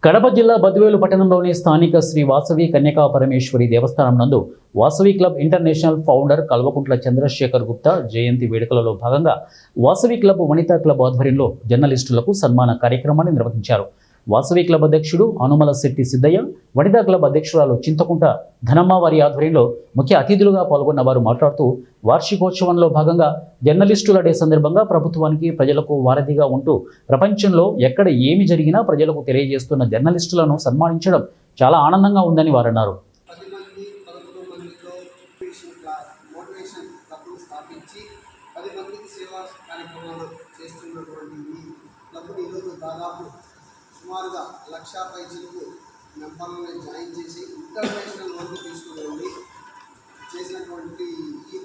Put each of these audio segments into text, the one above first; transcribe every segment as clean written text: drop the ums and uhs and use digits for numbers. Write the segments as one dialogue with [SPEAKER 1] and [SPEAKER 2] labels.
[SPEAKER 1] కడప జిల్లా బద్వేలు పట్టణంలోని స్థానిక శ్రీ వాసవి కన్యకా పరమేశ్వరి దేవస్థానం నందు Vasavi club international founder Kalvakuntla Chandrasekhar Gupta జయంతి వేడుకలలో భాగంగా వాసవి క్లబ్ వనితా క్లబ్ ఆధ్వర్యంలో జర్నలిస్టులకు సన్మాన కార్యక్రమాన్ని నిర్వహించారు. వాసవి క్లబ్ అధ్యక్షుడు అనుమల శెట్టి సిద్ధయ్య, వనితా క్లబ్ అధ్యక్షురాలు చింతకుంట ధనమ్మ వారి ఆధ్వర్యంలో ముఖ్య అతిథులుగా పాల్గొన్న వారు మాట్లాడుతూ వార్షికోత్సవంలో భాగంగా జర్నలిస్టుల డే సందర్భంగా ప్రభుత్వానికి ప్రజలకు వారధిగా ఉంటూ ప్రపంచంలో ఎక్కడ ఏమి జరిగినా ప్రజలకు తెలియజేస్తున్న జర్నలిస్టులను సన్మానించడం చాలా ఆనందంగా ఉందని వారు అన్నారు.
[SPEAKER 2] సుమారుగా 1,00,000 పైచిలకు మెంబర్లను జాయిన్ చేసి ఇంటర్నేషనల్ వరకు తీసుకుని చేసినటువంటి ఈ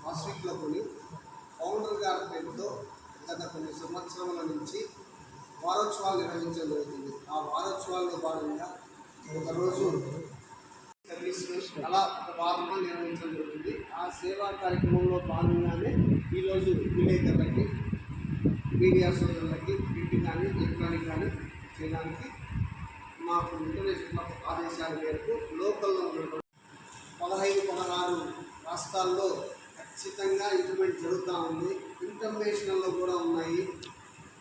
[SPEAKER 2] వాసవి క్లబ్ని ఫౌండర్ గారి పేరుతో గత కొన్ని సంవత్సరాల నుంచి వారోత్సవాలు నిర్వహించడం జరుగుతుంది. ఆ వారోత్సవాల్లో భాగంగా ఒకరోజు అలా ఒక వారంలో నిర్వహించడం జరుగుతుంది. ఆ సేవా కార్యక్రమంలో భాగంగానే ఈరోజు విలేకరులకి, మీడియా సోదరులకి ప్రింట్ కానీ ఎలక్ట్రానిక్ కానీ చేయడానికి మాకు ఇంటర్నేషనల్ ఆదేశాల మేరకు లోకల్లో ఉన్నటువంటి 15-16 రాష్ట్రాల్లో ఖచ్చితంగా ఇంప్లిమెంట్ జరుగుతూ ఉంది. ఇంటర్నేషనల్లో కూడా ఉన్నాయి.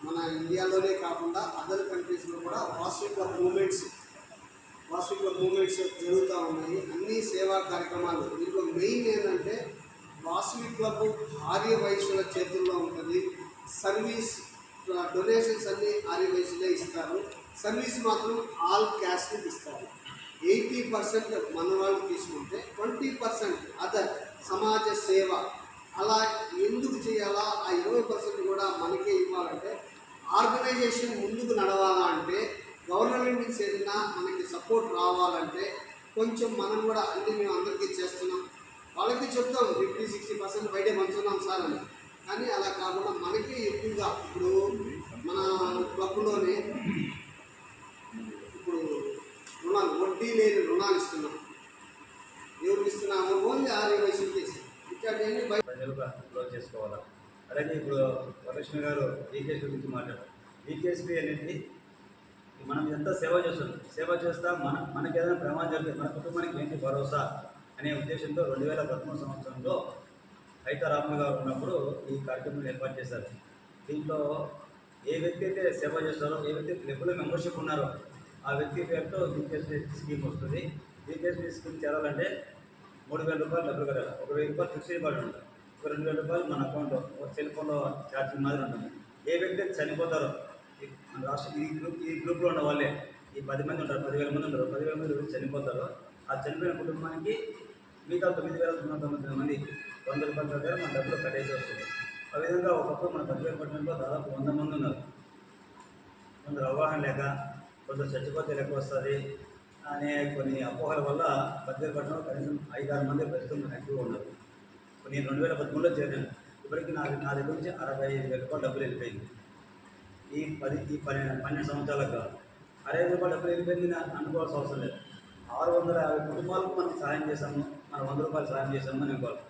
[SPEAKER 2] మన ఇండియాలోనే కాకుండా అదర్ కంట్రీస్లో కూడా వాసవి క్లబ్ మూమెంట్స్ జరుగుతూ ఉన్నాయి. అన్ని సేవా కార్యక్రమాలు. దీంట్లో మెయిన్ ఏంటంటే వాసవి క్లబ్ ఆర్యవైశ్యుల చేతుల్లో ఉంటుంది. సర్వీస్ డొనేషన్స్ అన్నీ ఆర్యవైశ్యులే ఇస్తారు. సర్వీస్ మాత్రం ఆల్ క్యాస్ట్కి ఇస్తారు. 80% మన వాళ్ళు తీసుకుంటే 20% అదర్ సమాజ సేవ. అలా ఎందుకు చేయాలా? ఆ 20% కూడా మనకే ఇవ్వాలంటే ఆర్గనైజేషన్ ముందుకు నడవాలా అంటే, గవర్నమెంట్ నుంచి ఏదైనా మనకి సపోర్ట్ రావాలంటే కొంచెం మనం కూడా అన్నీ మేము అందరికీ చేస్తున్నాం. వాళ్ళకి చెప్తాం 50-60% బయటే పంచున్నాం సార్ అని. కానీ అలా కాకుండా మనకి ఎక్కువగా ఇప్పుడు మన క్లబ్లోనే ఇప్పుడు రుణాలు, వడ్డీ లేని రుణాలు ఇస్తున్నాం. ఎవరికి ఇస్తున్నాము? ఓన్లీ ఆర్యవైశ్యులకి ఇస్తాం. ఇట్లాంటివన్నీ
[SPEAKER 3] ప్రజలుగా క్లోజ్ చేసుకోవాలి. అలాగే ఇప్పుడు వరలక్ష్మి గారు ఈకేఎస్పీ గురించి మాట్లాడారు. ఈకేఎస్పీ అనేది మనం ఎంత సేవ చేస్తా మనకి ఏదైనా ప్రమాదం జరిగితే మన కుటుంబానికి ఏంటి భరోసా అనే ఉద్దేశంతో 2013 సంవత్సరంలో రామయ్య గారు ఉన్నప్పుడు ఈ కార్యక్రమం ఏర్పాటు చేశారు. దీంట్లో ఏ వ్యక్తి అయితే సేవ చేస్తారో, ఏ వ్యక్తి క్లబ్లో మెంబర్షిప్ ఉన్నారో ఆ వ్యక్తి పేరుతో ఈకేఎస్పీ స్కీమ్ వస్తుంది. ఈకేఎస్పీ స్కీమ్ చేరాలంటే 3,000 రూపాయలు డబ్బులు కట్టాలి. 1,000 రూపాయలు ఫిక్స్డ్ డిపాజిట్ ఉంటుంది. 2,000 రూపాయలు మన అకౌంట్లో సెల్ ఫోన్లో ఛార్జింగ్ మాదిరి ఉంటుంది. ఏ వ్యక్తి అయితే చనిపోతారో మన రాష్ట్ర ఈ గ్రూప్లో ఉన్న వాళ్ళే ఈ 10 మంది ఉంటారు, 10,000 మంది ఉంటారు. 10,000 మంది చనిపోతారో ఆ చనిపోయిన కుటుంబానికి మిగతా 9,999 మంది 100 రూపాయల ప్రకారం మన డబ్బులు కట్టేసి వస్తుంది. ఆ విధంగా ఒకప్పుడు మన బద్వేలు పట్టణంలో దాదాపు 100 మంది ఉన్నారు. కొందరు అవగాహన లేక, కొందరు చచ్చిపోతే లెక్క వస్తుంది అనే కొన్ని అపోహల వల్ల బద్వేలు పట్టణంలో కనీసం 5-6 మంది ప్రస్తుతం ఎక్కువ ఉన్నారు. నేను 2013లో చేరాను. ఇప్పటికీ నా దగ్గర నుంచి 65,000 రూపాయలు డబ్బులు వెళ్ళిపోయింది. ఈ 12 సంవత్సరాలకు 65 రూపాయలు డబ్బులు వెళ్ళిపోయింది అనుకోవాల్సిన అవసరం లేదు. 650 కుటుంబాలకు మనం సహాయం చేశాము, మనం 100 రూపాయలు సహాయం చేశాము అని అనుకోవాలి.